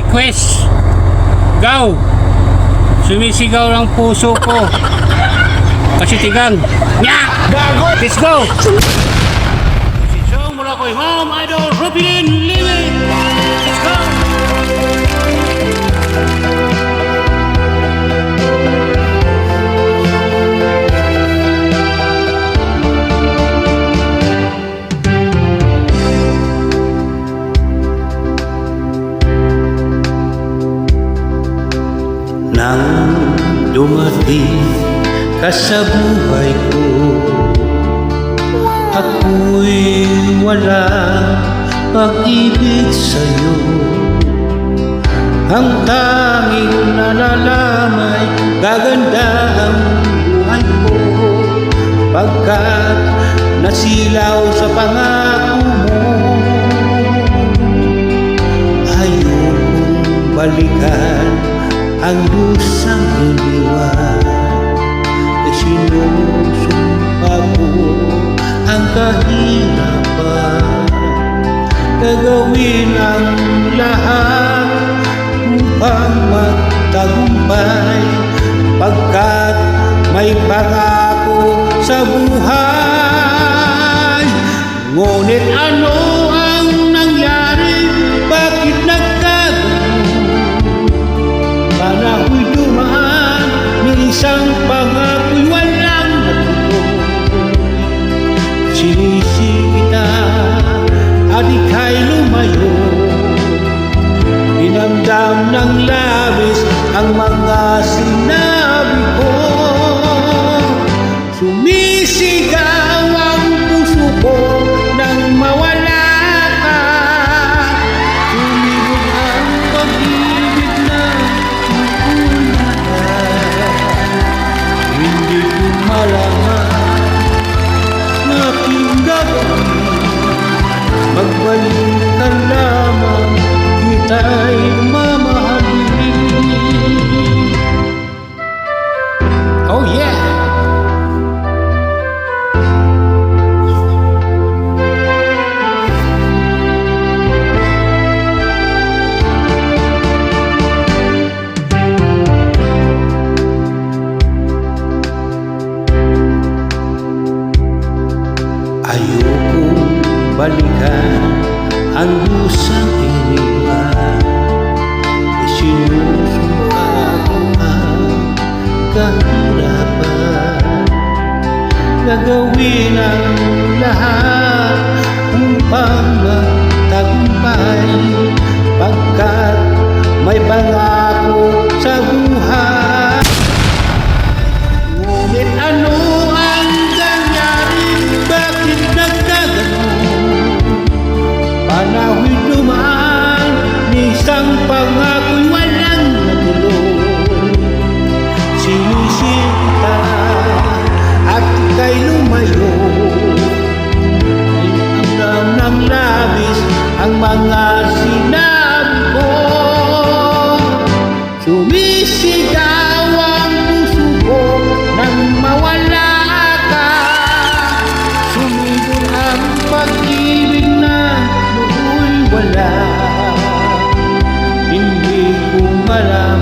request. Go! Sumisigaw ng puso ko. Kasi tigang. Nya! Let's go! Sisong mula ko, Ma'am Idol Rupilin Lime. Let's go! Nang dumating ka sa buhay ko, ako'y wala pag-ibig sa'yo. Ang tanging nalalamay, gaganda ang buhay ko, pagkat nasilaw sa pangako mo. Ayokong balikan ang lusang iniwan, sinusumpa ko ang kahirapan. Gagawin ang lahat upang magtagumpay, pagkat may pangako sa buhay. Ngunit ano ang nangyari? Bakit nagkagano? Panahoy dumaan, ni isang pangako'y walang natuloy. Sinisi kita at ika'y lumayo, dinamdam ng labis ang mga sinabi ko. Sumisigaw ang puso ko nang mawala ka. Sumibog ang pag-ibig na hindi ko malaman na aking gagawin. Magbalik ka lamang, kita'y mamahalin. Oh yeah! Ayokong balikan ang lusang iniwan, isinusumpa ko ang kahirapan. Gagawin ang lahat upang magtagumpay, pagkat may pangako sa buhay. Ngunit ano ang nangyari? Bakit nagkagano? Panahoy dumaan, ni isang pangako'y walang natuloy. Sinisita at ika'y lumayo, dinamdam ng labis ang mga sinabi ko. Sumisigaw ang puso ko nang mawala ka. Sumibog ang pag-ibig na noon wala. Hindi ko malaman